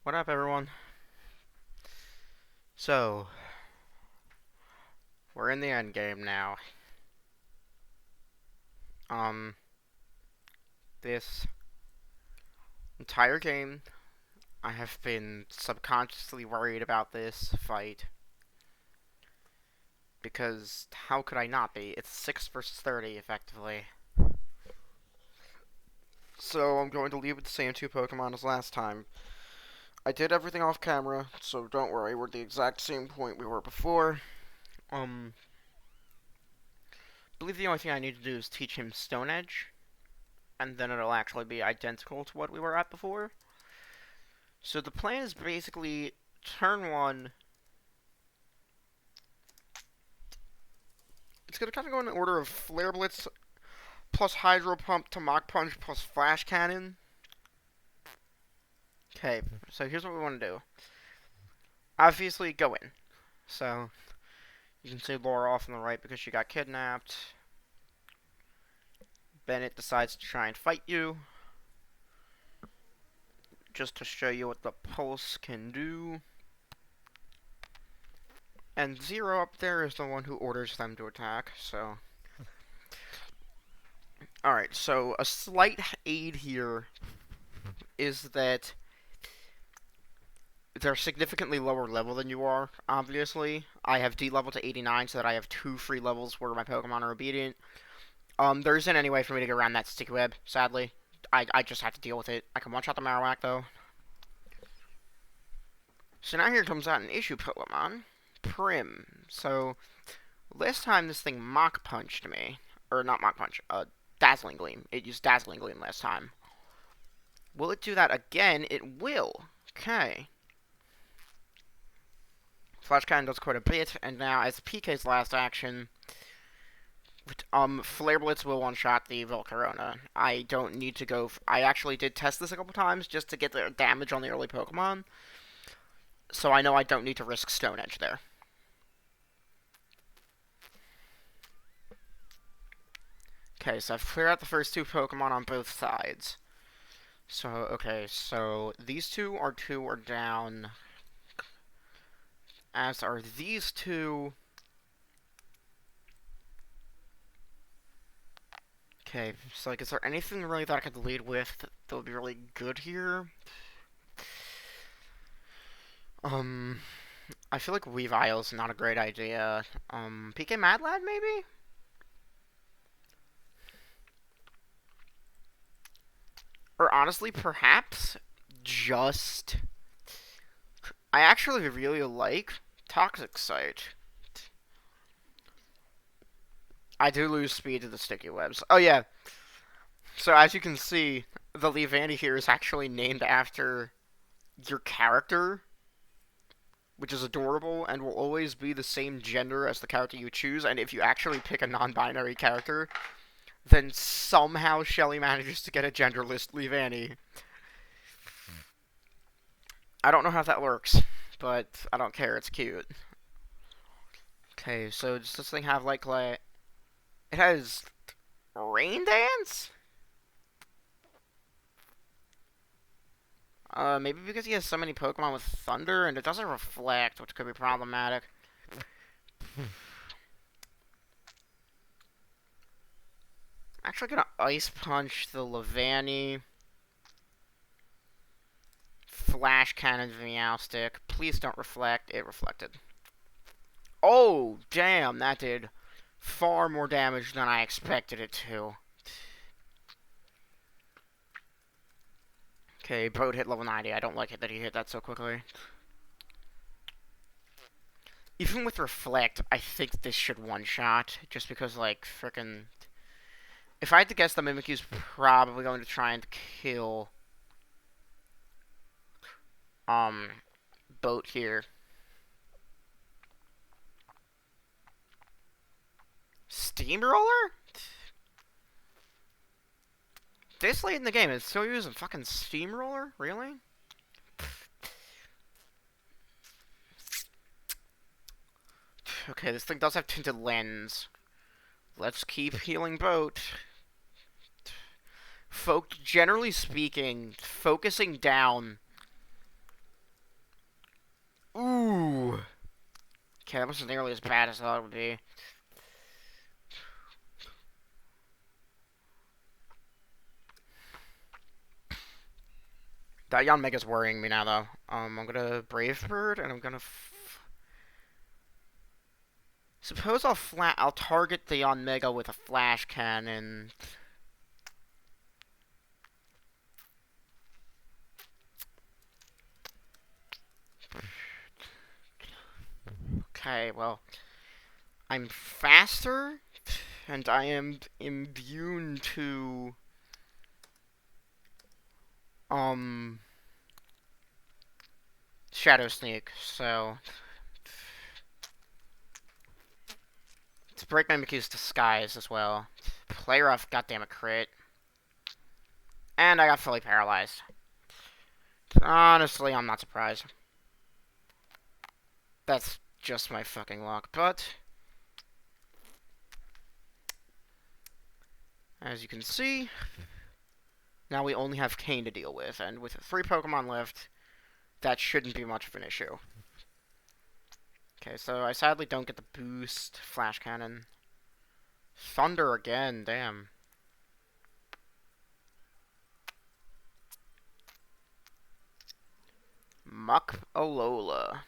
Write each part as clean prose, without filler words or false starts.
What up, everyone? So, we're in the end game now. Um, this entire game, I have been subconsciously worried about this fight because how could I not be? It's 6 versus 30, effectively. So, I'm going to leave with the same two Pokemon as last time. I did everything off camera, so don't worry, we're at the exact same point we were before. I believe the only thing I need to do is teach him Stone Edge, and then it'll actually be identical to what we were at before. So the plan is basically turn one. It's gonna kind of go in the order of Flare Blitz plus Hydro Pump to Mach Punch plus Flash Cannon. Okay, so here's what we want to do. Obviously, go in. So you can see Laura off on the right because she got kidnapped. Bennett decides to try and fight you, just to show you what the pulse can do. And Zero up there is the one who orders them to attack, so. Alright, so a slight aid here is that they're significantly lower level than you are, obviously. I have D level to 89 so that I have 2 free levels where my Pokemon are obedient. There isn't any way for me to get around that sticky web, sadly. I just have to deal with it. I can one-shot the Marowak, though. So now here comes out an issue Pokemon, Prim. So, last time this thing Mach Punched me, or not Mach Punch, Dazzling Gleam. It used Dazzling Gleam last time. Will it do that again? It will. Okay. Flash Cannon does quite a bit, and now as PK's last action, Flare Blitz will one-shot the Volcarona. I don't need to go. I actually did test this a couple times just to get the damage on the early Pokemon, so I know I don't need to risk Stone Edge there. Okay, so I've cleared out the first two Pokemon on both sides. So, okay, so these two are down, as are these two. Okay, so like, is there anything really that I could lead with that would be really good here? I feel like Weavile's not a great idea. PK Mad Lad, maybe? Or honestly, perhaps just... I actually really like Toxic Sight. I do lose speed to the sticky webs. Oh yeah, so as you can see, the Leavanny here is actually named after your character, which is adorable and will always be the same gender as the character you choose. And if you actually pick a non-binary character, then somehow Shelly manages to get a genderless Leavanny. I don't know how that works, but I don't care. It's cute. Okay, so does this thing have like it has Rain Dance? Maybe because he has so many Pokemon with Thunder and it doesn't reflect, which could be problematic. I'm actually gonna Ice Punch the Leavanny. Flash Cannon the Meowstic. Please don't reflect. It reflected. Oh, damn, that did far more damage than I expected it to. Okay, Boat hit level 90. I don't like it that he hit that so quickly. Even with Reflect, I think this should one-shot, just because, like, frickin'... If I had to guess, the Mimikyu's probably going to try and kill, Boat here. Steamroller? This late in the game, it's still using fucking Steamroller? Really? Okay, this thing does have Tinted Lens. Let's keep healing Boat. Generally speaking, focusing down Ooh. Okay, that wasn't nearly as bad as I thought it would be. That Yon Mega's worrying me now, though. I'm gonna Brave Bird, and I'm gonna. Suppose I'll target the Yon Mega with a Flash Cannon. Okay, well, I'm faster, and I am immune to um Shadow Sneak. So to break Mimikyu's disguise as well. Play rough, goddammit crit. And I got fully paralyzed. Honestly, I'm not surprised. That's just my fucking luck. But as you can see, now we only have Kane to deal with, and with 3 Pokemon left, that shouldn't be much of an issue. Okay, so I sadly don't get the boost. Flash Cannon. Thunder again, damn. Muck Alola.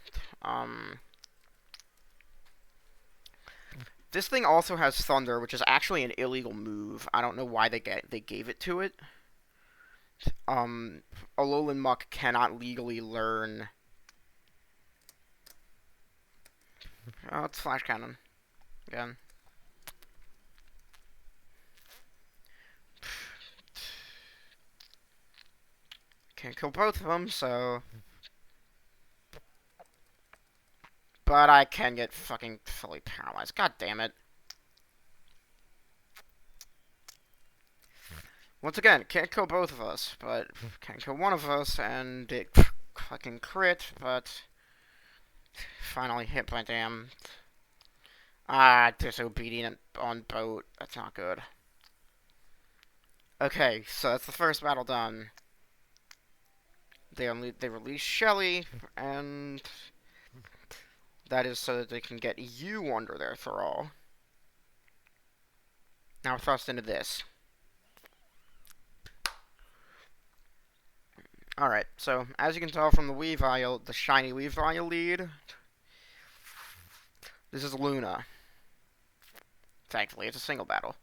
This thing also has Thunder, which is actually an illegal move. I don't know why they gave it to it. Alolan Muck cannot legally learn. Oh, it's Flash Cannon. Again. Can't kill both of them, so... But I can get fucking fully paralyzed. God damn it. Once again, can't kill both of us, but can kill one of us, and it fucking crit, but... Finally hit my damn... disobedient on boat. That's not good. Okay, so that's the first battle done. They release Shelly, and that is so that they can get you under their thrall. Now thrust into this. Alright, so as you can tell from the Weavile, the shiny Weavile lead, this is Luna. Thankfully, it's a single battle.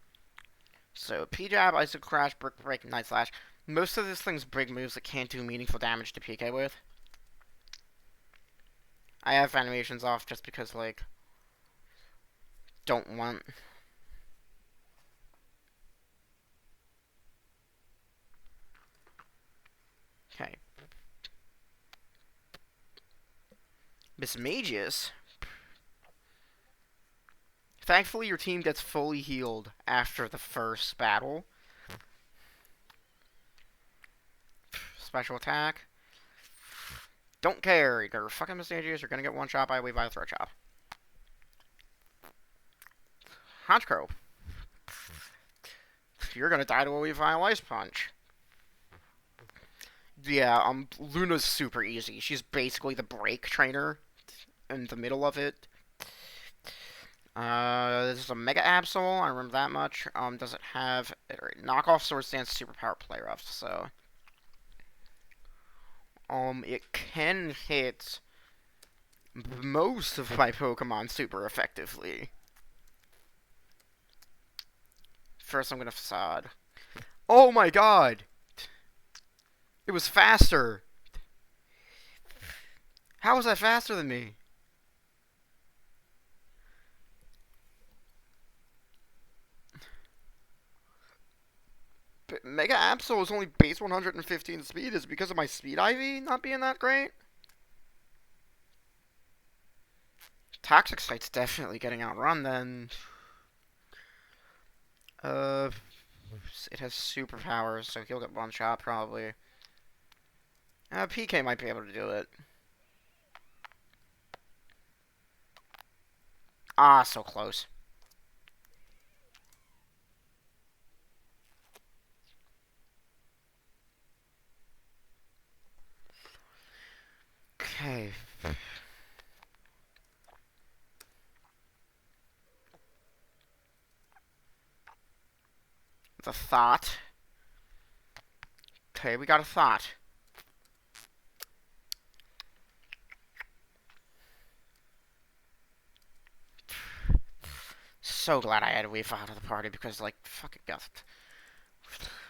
So, P-Jab, Icicle Crash, Brick Break, Night Slash. Most of this thing's big moves that can't do meaningful damage to PK with. I have animations off just because, like, don't want... Okay. Mismagius. Thankfully, your team gets fully healed after the first battle. Special attack. Don't care. You're fucking Mismagius. You're gonna get one shot by a Weavile Throat Chop. Honchkrow. You're gonna die to a Weavile Ice Punch. Yeah, Luna's super easy. She's basically the break trainer in the middle of it. This is a Mega Absol, I remember that much. Does it have... Knockoff Swords Dance Superpower Play Rough, so... it can hit most of my Pokemon super effectively. First, I'm gonna Facade. Oh my god! It was faster! How was that faster than me? But Mega Absol is only base 115 speed. Is it because of my Speed IV not being that great? Toxic Sight's definitely getting outrun then. It has superpowers, so he'll get one shot probably. PK might be able to do it. Ah, so close. Okay. the thought. Okay, we got a thought. So glad I had Weave out of the party because, like, fucking Gust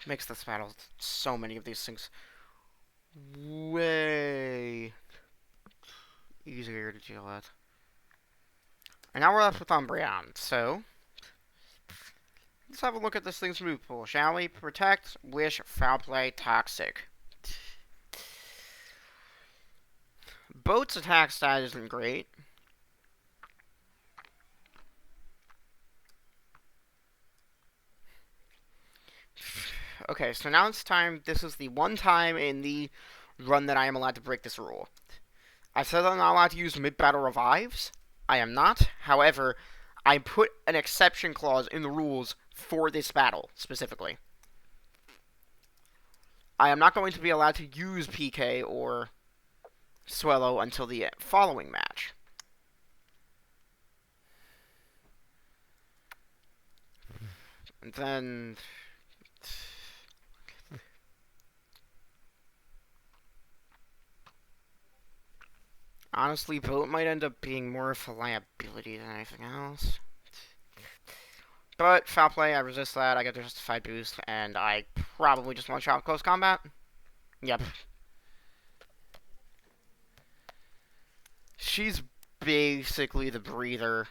makes this battle so many of these things way easier to deal with. And now we're left with Umbreon, so let's have a look at this thing's move pool, shall we? Protect, Wish, Foul Play, Toxic. Boat's attack stat isn't great. Okay, so now it's time. This is the one time in the run that I am allowed to break this rule. I said I'm not allowed to use mid-battle revives. I am not. However, I put an exception clause in the rules for this battle, specifically. I am not going to be allowed to use PK or Swellow until the following match. And then honestly, Boat might end up being more of a liability than anything else. But Foul Play, I resist that, I get the Justified Boost, and I probably just one-shot close combat. Yep. She's basically the breather.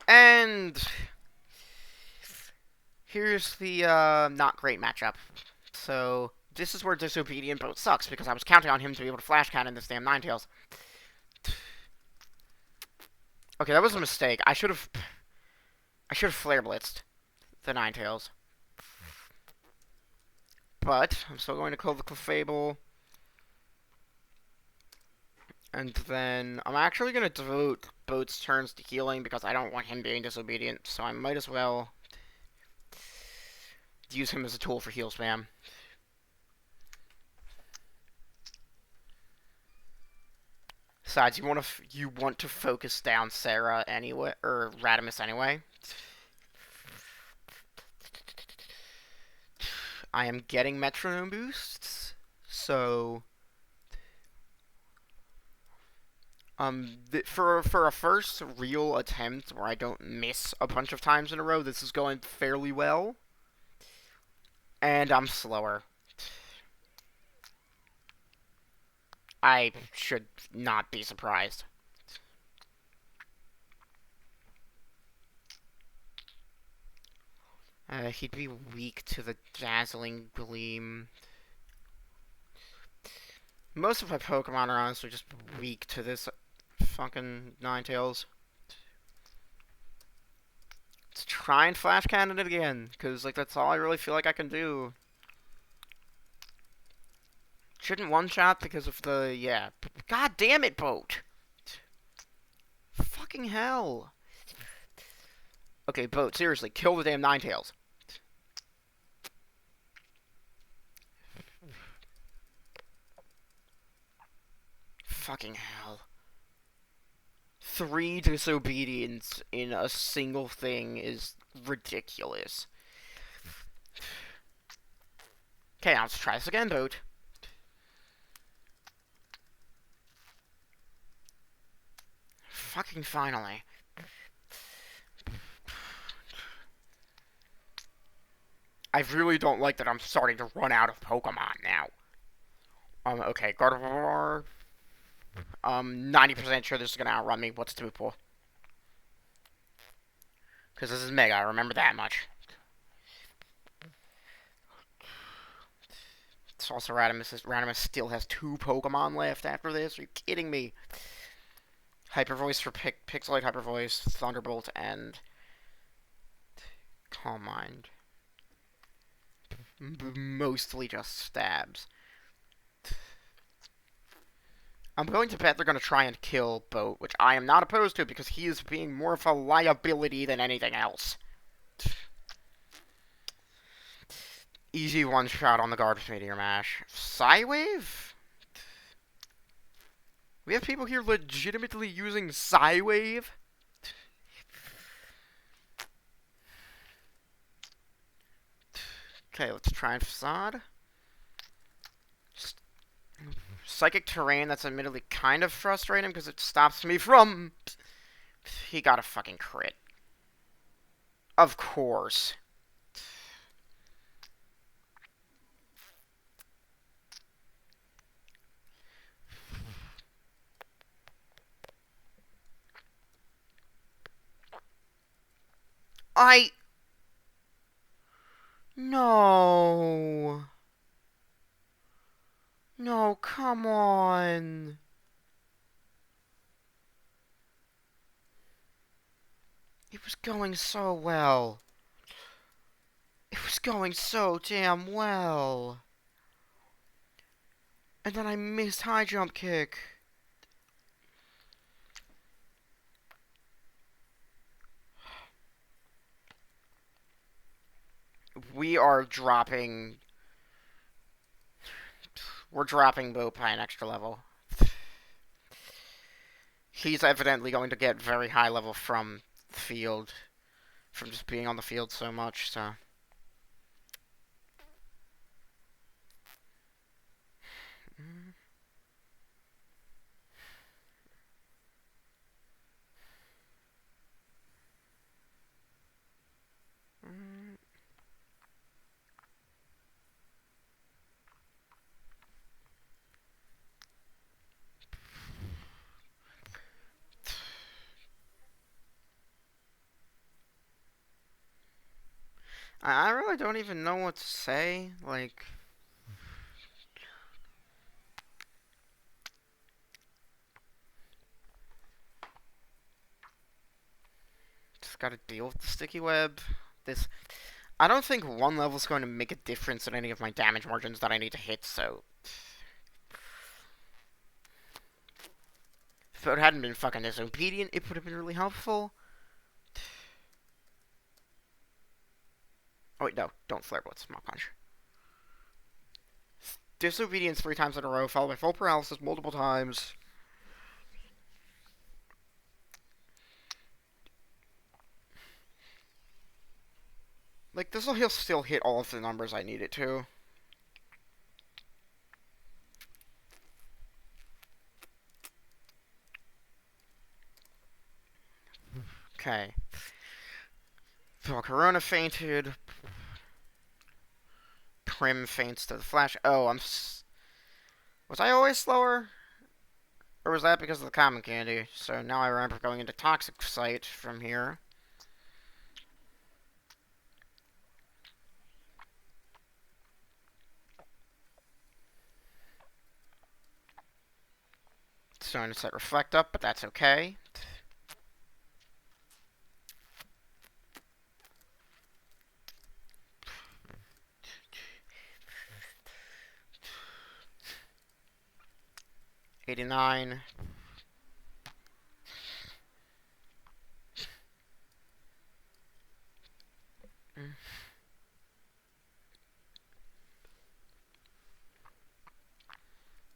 And here's the not great matchup. So this is where Disobedient Boat sucks, because I was counting on him to be able to Flash Cannon this damn Ninetales. Okay, that was a mistake. I should have Flare Blitzed the Ninetales. But I'm still going to kill the Clefable. And then I'm actually going to devote Boat's turns to healing because I don't want him being disobedient. So I might as well use him as a tool for heal spam. Besides, you want to focus down Sarah anyway, or Radimus anyway. I am getting metronome boosts, so for a first real attempt where I don't miss a bunch of times in a row, this is going fairly well. And I'm slower. I should not be surprised. He'd be weak to the Dazzling Gleam. Most of my Pokemon are honestly just weak to this fucking Ninetales. Let's try and Flash Cannon it again, because like that's all I really feel like I can do. Shouldn't one-shot because of the, yeah. God damn it, Boat! Fucking hell. Okay, Boat, seriously, kill the damn Ninetales. Fucking hell. 3 disobedience in a single thing is ridiculous. Okay, now let's try this again, Boat. Fucking finally. I really don't like that I'm starting to run out of Pokemon now. Okay, Gardevoir. 90% sure this is gonna outrun me. What's the move pool? Because this is Mega, I remember that much. It's also Radimus. Radimus still has 2 Pokemon left after this. Are you kidding me? Hyper Voice for Pixelate, Hyper Voice, Thunderbolt, and Calm Mind. Mostly just stabs. I'm going to bet they're going to try and kill Boat, which I am not opposed to because he is being more of a liability than anything else. Easy one-shot on the Garbage Meteor Mash. Psywave? We have people here legitimately using Psywave. Okay, let's try Facade. Psychic Terrain, that's admittedly kind of frustrating because it stops me from... He got a fucking crit. Of course. No. No, come on. It was going so well. It was going so damn well. And then I missed high jump kick. We are dropping... We're dropping Boop by an extra level. He's evidently going to get very high level from the field. From just being on the field so much, so... I really don't even know what to say. Like... Just gotta deal with the sticky web. This... I don't think one level's going to make a difference in any of my damage margins that I need to hit, so... If it hadn't been fucking disobedient, it would have been really helpful. Oh wait, no. Don't flare blitz. Mach punch. Disobedience 3 times in a row, followed by full paralysis multiple times. Like, this'll he'll still hit all of the numbers I need it to. Okay. Corona fainted. Prim faints to the flash. Oh, was I always slower? Or was that because of the common candy? So now I remember going into Toxic Sight from here. Starting to set Reflect up, but that's okay. '89.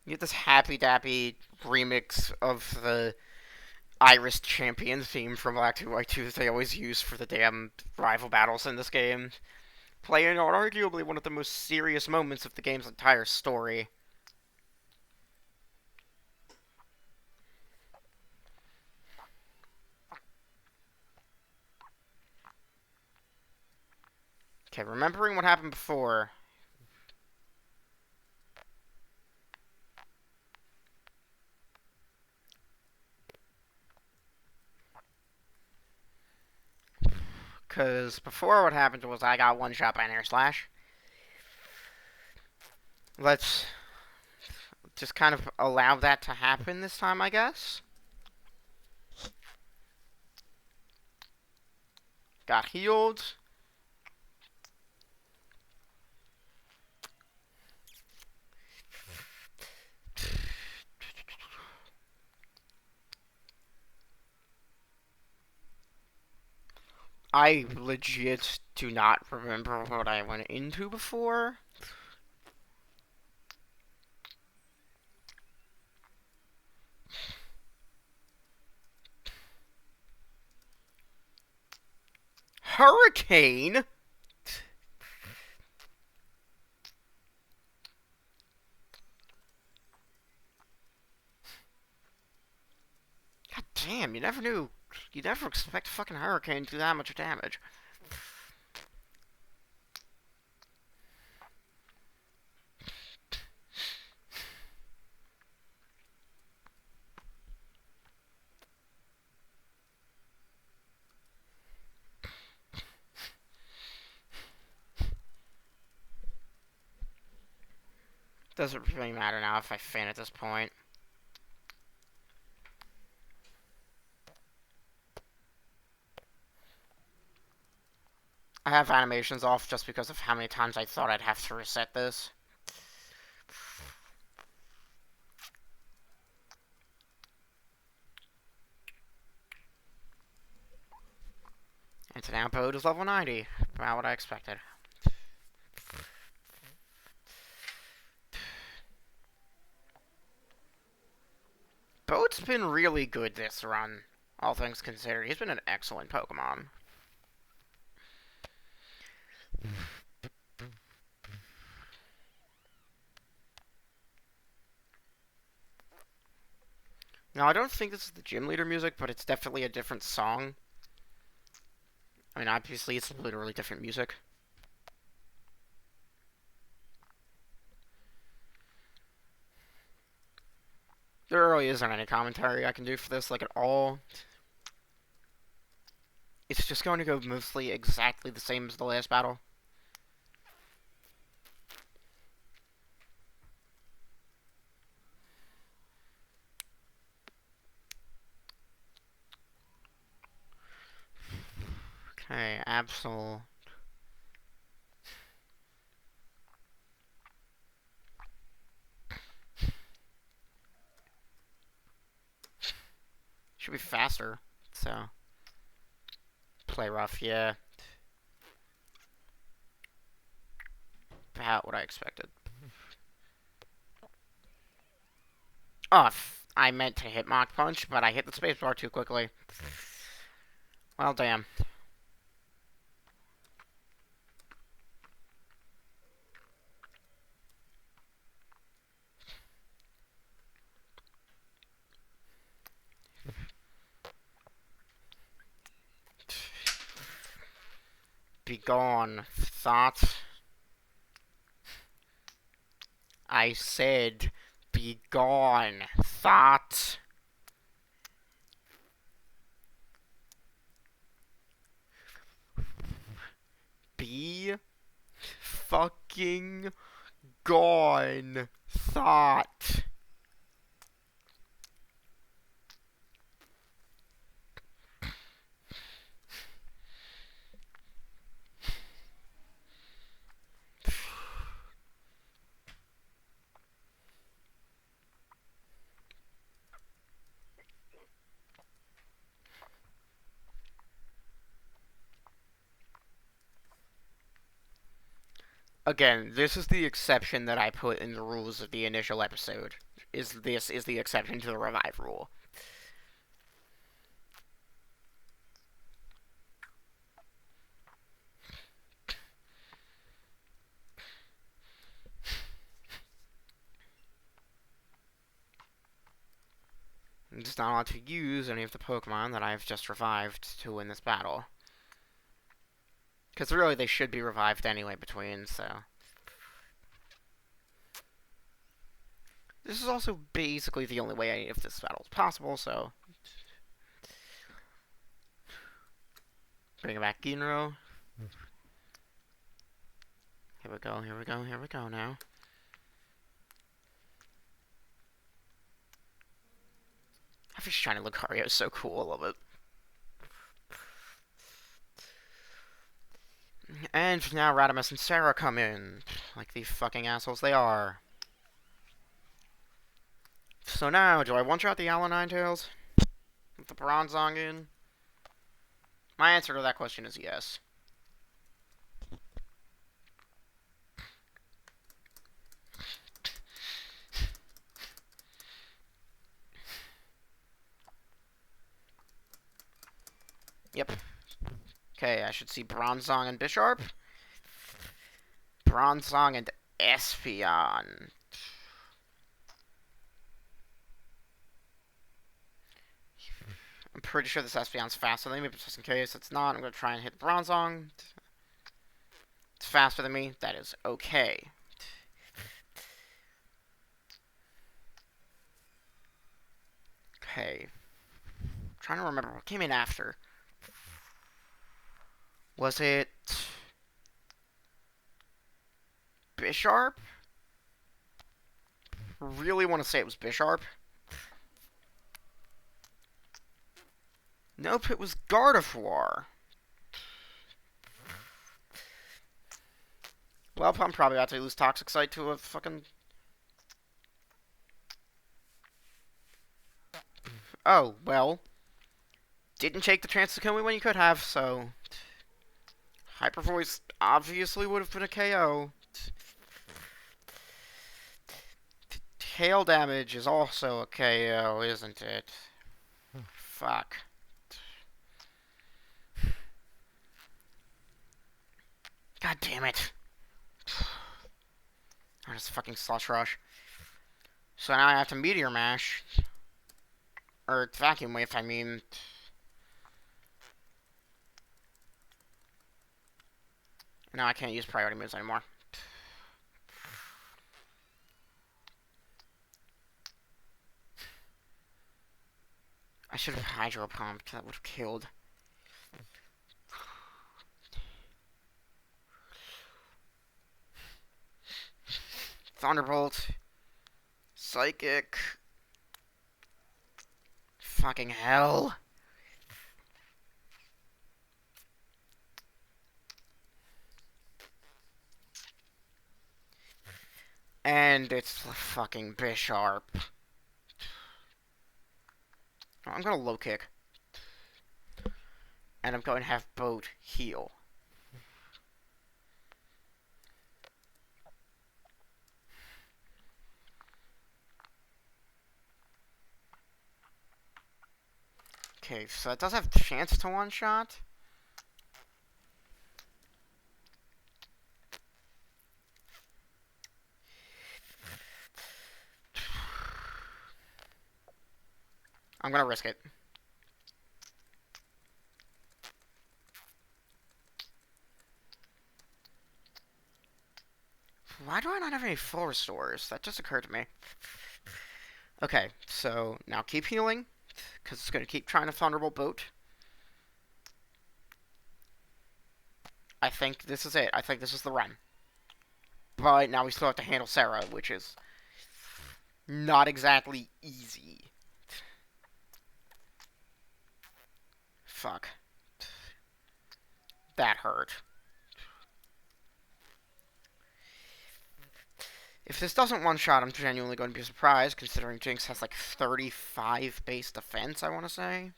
You get this happy dappy remix of the Iris Champion theme from Black 2 White 2 that they always use for the damn rival battles in this game. Playing on arguably one of the most serious moments of the game's entire story. Okay, remembering what happened before. Because before what happened was I got one shot by an air slash. Let's just kind of allow that to happen this time, I guess. Got healed. I legit do not remember what I went into before. Hurricane? God damn, you never knew. You never expect a fucking hurricane to do that much damage. Doesn't really matter now if I faint at this point. I have animations off just because of how many times I thought I'd have to reset this. Instant output is level 90. About what I expected. Boat's been really good this run, all things considered. He's been an excellent Pokemon. Now, I don't think this is the gym leader music, but it's definitely a different song. I mean, obviously, it's literally different music. There really isn't any commentary I can do for this, like, at all. It's just going to go mostly exactly the same as the last battle. Okay, Absol. Should be faster, so. Play rough, yeah. About what I expected. Oh, I meant to hit Mach Punch, but I hit the spacebar too quickly. Well, damn. Be gone, thought. I said, be gone, thought. Be fucking gone, thought. Again, this is the exception that I put in the rules of the initial episode. This is the exception to the revive rule. I'm just not allowed to use any of the Pokemon that I've just revived to win this battle. Because really, they should be revived anyway between, so. This is also basically the only way any of this battle is possible, so. Bring back Ginro. Here we go, here we go, here we go now. I think shiny Lucario is so cool, I love it. And now Radimus and Sarah come in, like the fucking assholes they are. So now, do I one-shot the Alolan Ninetales? With the Bronzong in? My answer to that question is yes. Yep. Okay, I should see Bronzong and Bisharp. Bronzong and Espeon. I'm pretty sure this Espeon's faster than me, but just in case it's not, I'm going to try and hit Bronzong. It's faster than me. That is okay. Okay. I'm trying to remember what came in after. Was it Bisharp? Really want to say it was Bisharp. Nope, it was Gardevoir. Well, I'm probably about to lose Toxic Sight to a fucking... Oh, well. Didn't take the chance to kill me when you could have, so... Hyper Voice obviously would have been a KO. Hail damage is also a KO, isn't it? Fuck. God damn it. Oh, this fucking Slush Rush. So now I have to Meteor Mash. Or Vacuum Wave, I mean. No, I can't use priority moves anymore. I should have Hydro Pumped. That would have killed. Thunderbolt. Psychic. Fucking hell. And it's fucking Bisharp. I'm gonna low kick. And I'm going to have Boat heal. Okay, so it does have a chance to one-shot. I'm gonna risk it. Why do I not have any full restores? That just occurred to me. Okay, so now keep healing, because it's going to keep trying to Thunderbolt Boat. I think this is it. I think this is the run. But now we still have to handle Sarah, which is not exactly easy. Fuck. That hurt. If this doesn't one-shot, I'm genuinely going to be surprised, considering Jinx has like 35 base defense, I want to say.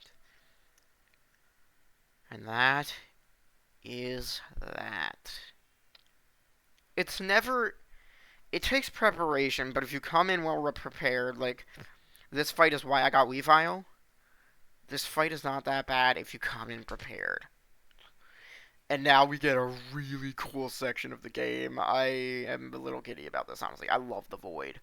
And that is that. It's never... It takes preparation, but if you come in well prepared, like, this fight is why I got Weavile. This fight is not that bad if you come in prepared. And now we get a really cool section of the game. I am a little giddy about this, honestly. I love the Void.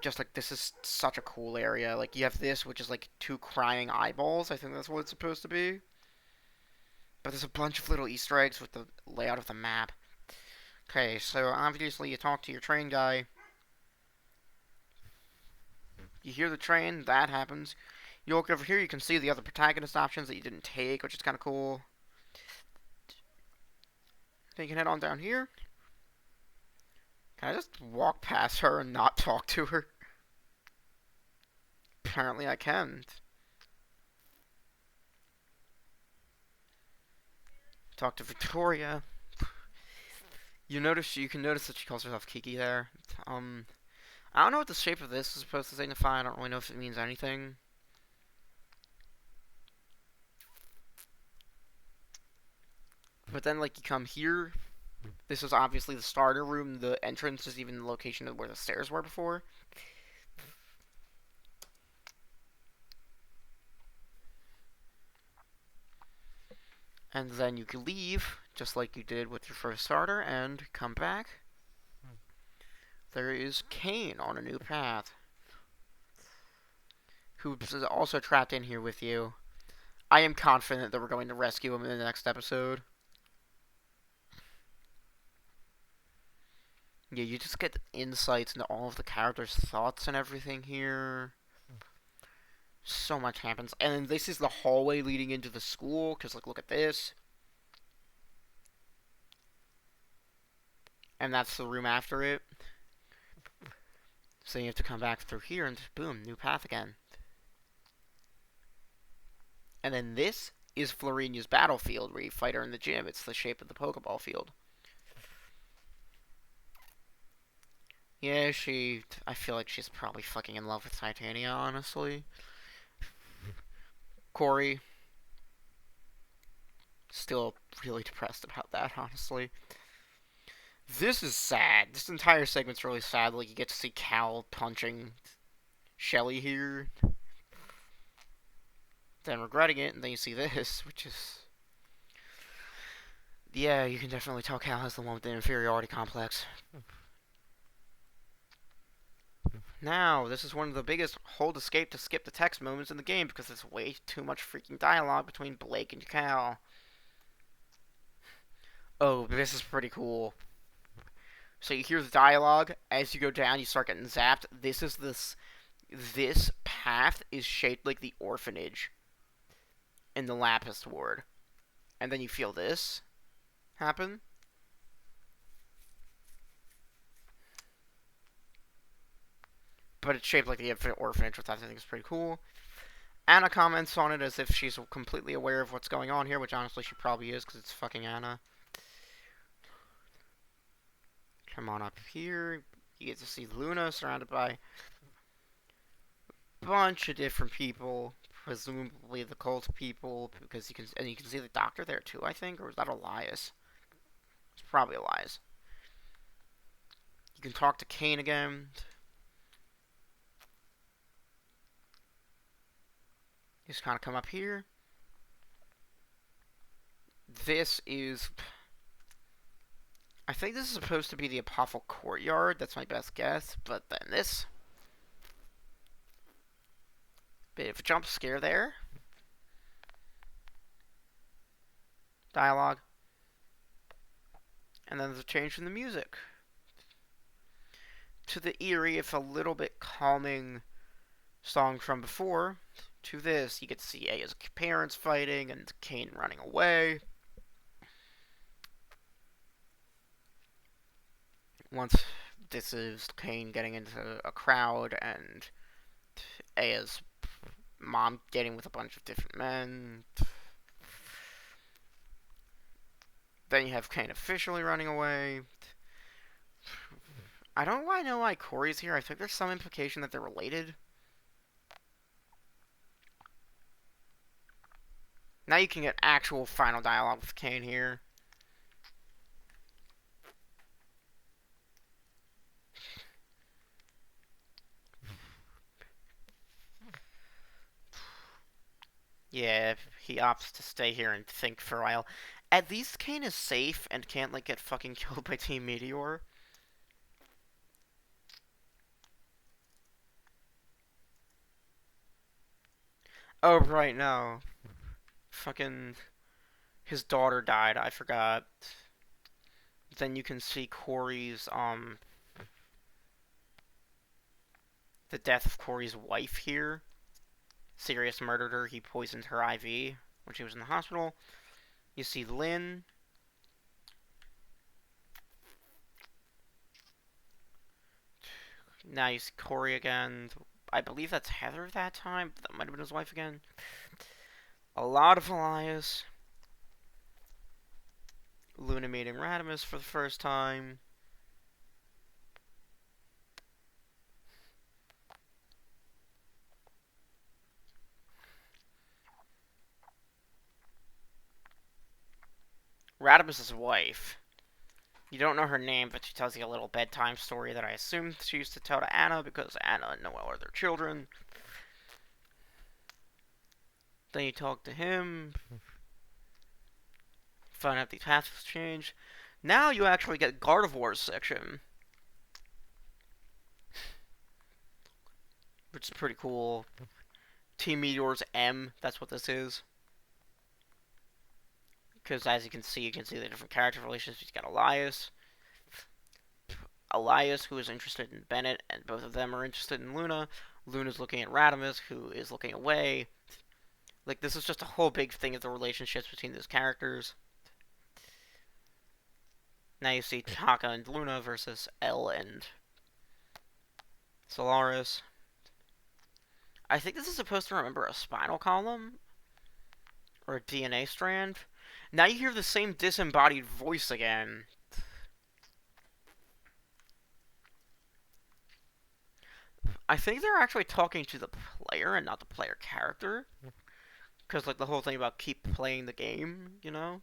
Just like, this is such a cool area. Like, you have this, which is like 2 crying eyeballs. I think that's what it's supposed to be. But there's a bunch of little Easter eggs with the layout of the map. Okay, so obviously you talk to your train guy. You hear the train, that happens. You look over here, you can see the other protagonist options that you didn't take, which is kind of cool. Then you can head on down here. Can I just walk past her and not talk to her? Apparently I can. Talk to Victoria. You can notice that she calls herself Kiki there. I don't know what the shape of this is supposed to signify. I don't really know if it means anything. But then, like, you come here. This is obviously the starter room. The entrance is even the location of where the stairs were before. And then you can leave, just like you did with your first starter, and come back. There is Kane on a new path, who's also trapped in here with you. I am confident that we're going to rescue him in the next episode. Yeah, you just get insights into all of the characters' thoughts and everything here. So much happens. And then this is the hallway leading into the school, because, like, look at this. And that's the room after it. So you have to come back through here, and boom, new path again. And then this is Florinia's battlefield, where you fight her in the gym. It's the shape of the Pokeball field. Yeah, I feel like she's probably fucking in love with Titania, honestly. Corey, still really depressed about that, honestly. This is sad. This entire segment's really sad. Like, you get to see Cal punching Shelly here, then regretting it, and then you see this, which is... Yeah, you can definitely tell Cal has the one with the inferiority complex. Now, this is one of the biggest hold escape to skip the text moments in the game because there's way too much freaking dialogue between Blake and Cal. Oh, this is pretty cool. So you hear the dialogue, as you go down, you start getting zapped. This path is shaped like the orphanage in the Lapis Ward. And then you feel this happen. But it's shaped like the orphanage, which I think is pretty cool. Anna comments on it as if she's completely aware of what's going on here, which honestly she probably is, because it's fucking Anna. Come on up here. You get to see Luna surrounded by a bunch of different people, presumably the cult people, because you can see the doctor there too, I think, or is that Elias? It's probably Elias. You can talk to Kane again. You just kind of come up here. This is... I think this is supposed to be the Apophel Courtyard. That's my best guess. But then this... Bit of a jump scare there. Dialogue. And then there's a change in the music. To the eerie, if a little bit calming song from before. To this, you get to see Aya's parents fighting and Kane running away. Once this is Kane getting into a crowd and Aya's mom getting with a bunch of different men. Then you have Kane officially running away. I don't know why Corey's here. I think there's some implication that they're related. Now you can get actual final dialogue with Kane here. Yeah, he opts to stay here and think for a while. At least Kane is safe and can't, like, get fucking killed by Team Meteor. Oh, right, no. Fucking... His daughter died, I forgot. Then you can see Corey's, the death of Corey's wife here. Sirius murdered her. He poisoned her IV when she was in the hospital. You see Lynn. Now you see Corey again. I believe that's Heather that time. That might have been his wife again. A lot of Elias. Luna meeting Radimus for the first time. Radimus' wife. You don't know her name, but she tells you a little bedtime story that I assume she used to tell to Anna because Anna and Noel are their children. Then you talk to him. Find out these paths change. Now you actually get Gardevoir's section, which is pretty cool. Team Meteor's M, that's what this is. Because as you can see the different character relationships. He's got Elias, who is interested in Bennett, and both of them are interested in Luna. Luna's looking at Radamus, who is looking away. Like, this is just a whole big thing of the relationships between those characters. Now you see Taka and Luna versus L and Solaris. I think this is supposed to remember a spinal column or a DNA strand. Now you hear the same disembodied voice again. I think they're actually talking to the player and not the player character. Because, like, the whole thing about keep playing the game, you know?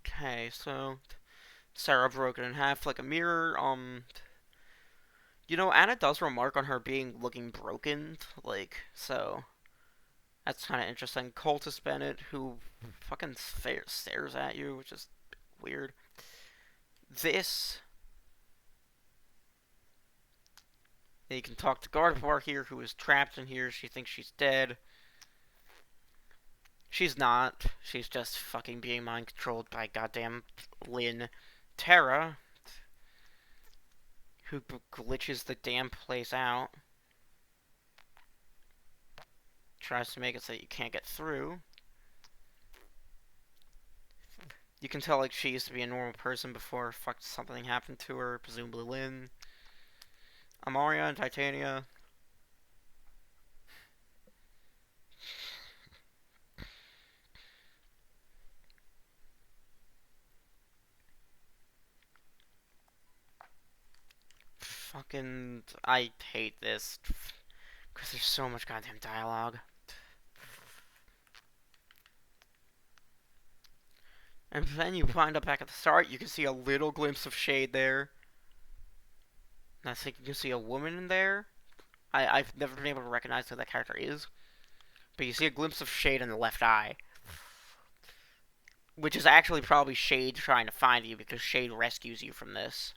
Okay, so Sarah broke it in half like a mirror. You know, Anna does remark on her looking broken, like, so that's kind of interesting. Cultist Bennett, who fucking stares at you, which is weird. This. And you can talk to Gardevoir here, who is trapped in here. She thinks she's dead. She's not. She's just fucking being mind controlled by goddamn Lynn Terra, who glitches the damn place out. Tries to make it so that you can't get through. You can tell, like, she used to be a normal person before something happened to her, presumably Lynn. Amaria and Titania. Fucking, I hate this. Because there's so much goddamn dialogue. And then you wind up back at the start, you can see a little glimpse of shade there. And I think you can see a woman in there. I've never been able to recognize who that character is. But you see a glimpse of shade in the left eye. Which is actually probably Shade trying to find you, because Shade rescues you from this.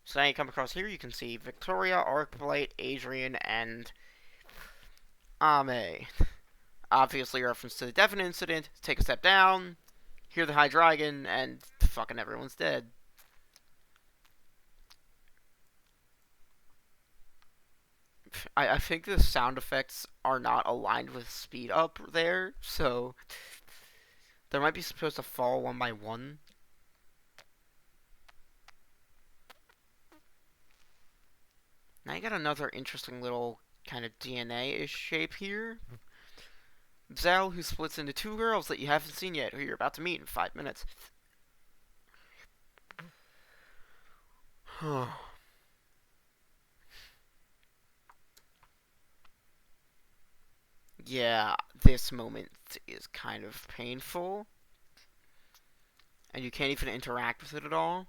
So now you come across here, you can see Victoria, Arcblight, Adrian, and Ame. Obviously a reference to the Devon incident. Take a step down, hear the High Dragon, and fucking everyone's dead. I think the sound effects are not aligned with speed up there, so they might be supposed to fall one by one. Now you got another interesting little kind of DNA-ish shape here. Zell, who splits into two girls that you haven't seen yet, who you're about to meet in 5 minutes. Yeah, this moment is kind of painful. And you can't even interact with it at all.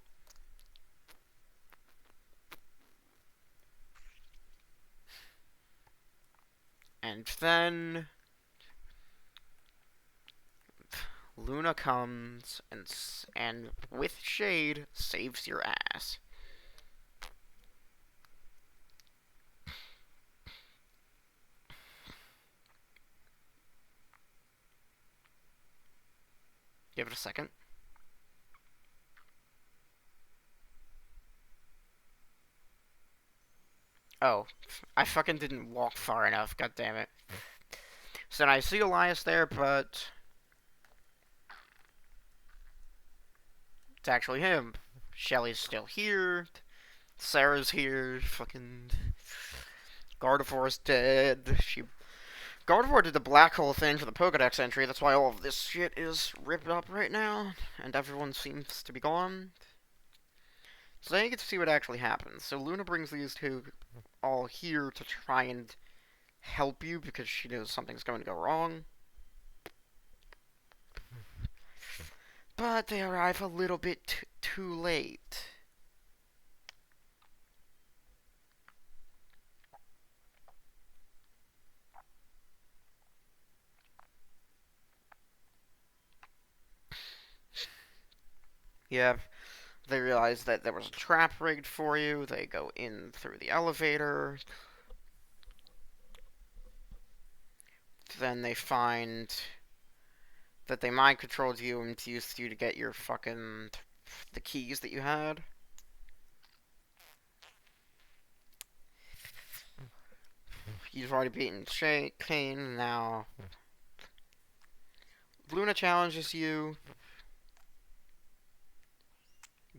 And then Luna comes and with Shade saves your ass. Give it a second. Oh, I fucking didn't walk far enough. God damn it. So now I see Elias there, but it's actually him. Shelly's still here. Sarah's here. Fucking Gardevoir's dead. Gardevoir did the black hole thing for the Pokedex entry. That's why all of this shit is ripped up right now, and everyone seems to be gone. So now you get to see what actually happens. So Luna brings these two all here to try and help you because she knows something's going to go wrong. But they arrive a little bit too late. Yep. They realize that there was a trap rigged for you. They go in through the elevator. Then they find that they mind controlled you and used you to get your fucking the keys that you had. You've already beaten Kane. Now Luna challenges you.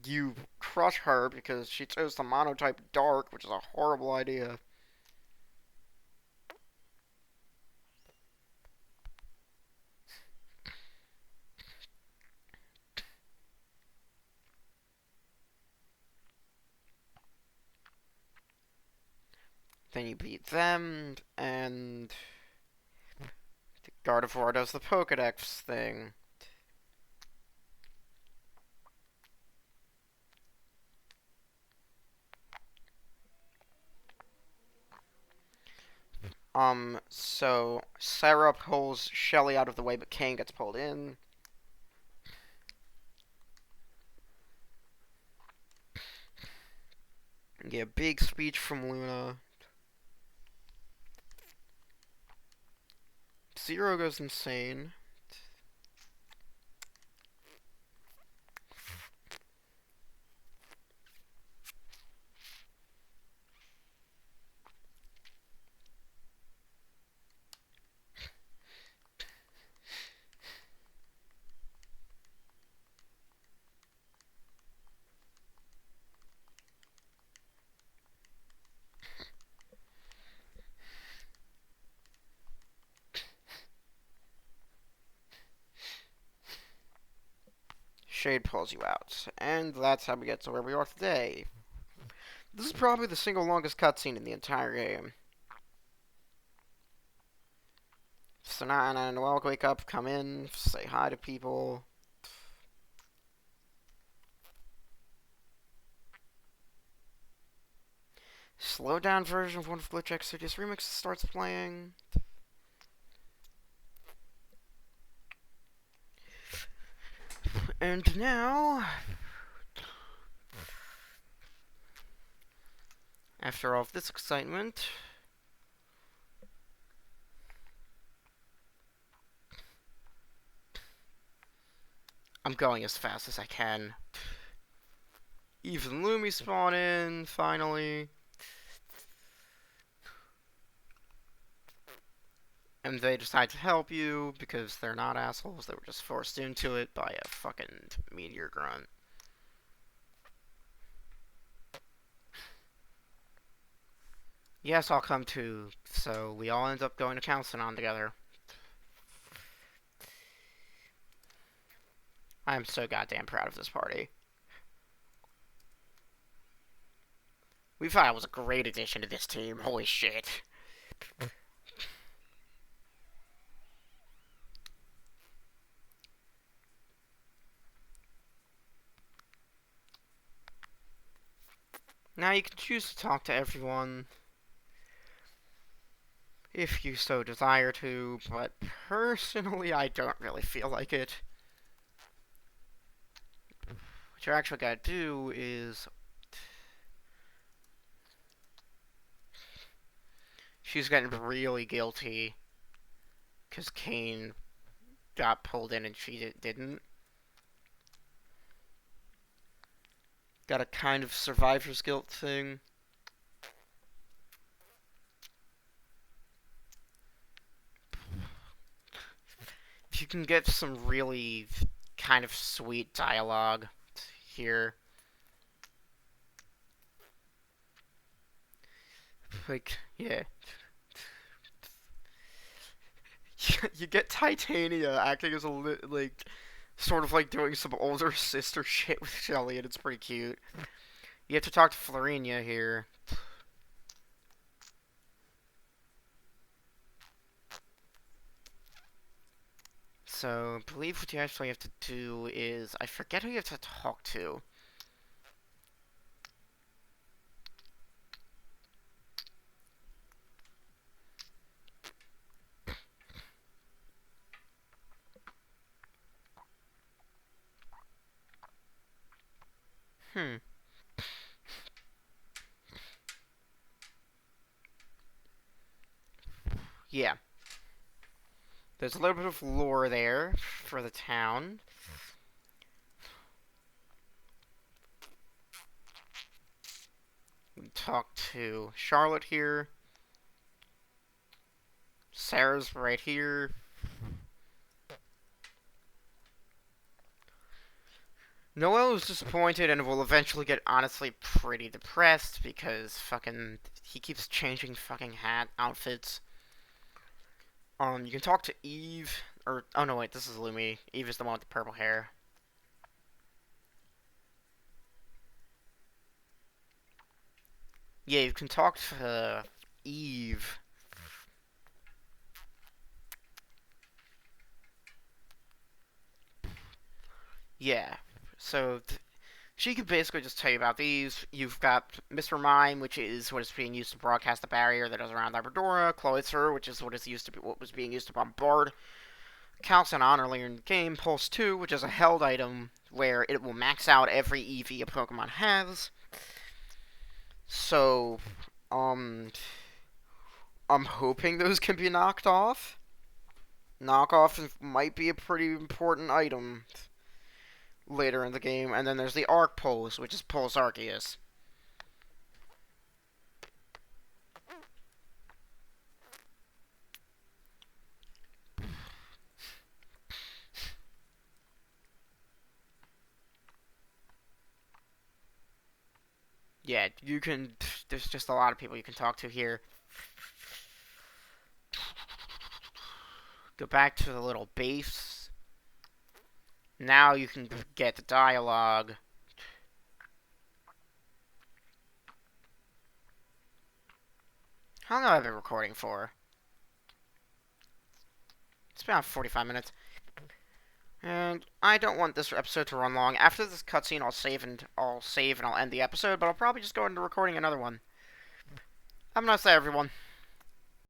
You crush her because she chose the monotype Dark, which is a horrible idea. Then you beat them, and Gardevoir does the Pokedex thing. So Sarah pulls Shelly out of the way, but Kane gets pulled in. You get a big speech from Luna. Zero goes insane. Shade pulls you out. And that's how we get to where we are today. This is probably the single longest cutscene in the entire game. So now Anna and Noelle wake up, come in, say hi to people. Slow down version of one of Glitch Exodus Remix starts playing. And now, after all of this excitement, I'm going as fast as I can. Even Lumi spawn in, finally. And they decide to help you because they're not assholes. They were just forced into it by a fucking meteor grunt. Yes, I'll come too. So we all end up going to Chalcedon together. I'm so goddamn proud of this party. We thought it was a great addition to this team. Holy shit. Now you can choose to talk to everyone if you so desire to, but personally I don't really feel like it. What you're actually gotta do is... She's getting really guilty because Kane got pulled in and she didn't. Got a kind of survivor's guilt thing. If you can get some really kind of sweet dialogue here. Like, yeah. You get Titania acting as a, like, sort of like doing some older sister shit with Shelly, and it's pretty cute. You have to talk to Florinia here. So, I believe what you actually have to do is... I forget who you have to talk to. Hmm. Yeah. There's a little bit of lore there for the town. We talk to Charlotte here. Sarah's right here. Noel is disappointed and will eventually get honestly pretty depressed because fucking he keeps changing fucking hat outfits. You can talk to Eve, or oh no, wait, this is Lumi. Eve is the one with the purple hair. Yeah, you can talk to Eve. Yeah, so she could basically just tell you about these. You've got Mr. Mime, which is what is being used to broadcast the barrier that is around Labradora. Cloister, which is what was being used to bombard Calcinon earlier in the game. Pulse 2, which is a held item where it will max out every EV a Pokemon has. So, um, I'm hoping those can be knocked off. Knockoff might be a pretty important item later in the game. And then there's the Arc Pulse, which is Pulse Arceus. Yeah, you can. There's just a lot of people you can talk to here. Go back to the little base. Now you can get the dialogue. How long have I been recording for? It's been about 45 minutes. And I don't want this episode to run long. After this cutscene, I'll save and I'll end the episode, but I'll probably just go into recording another one. Have a nice day, everyone.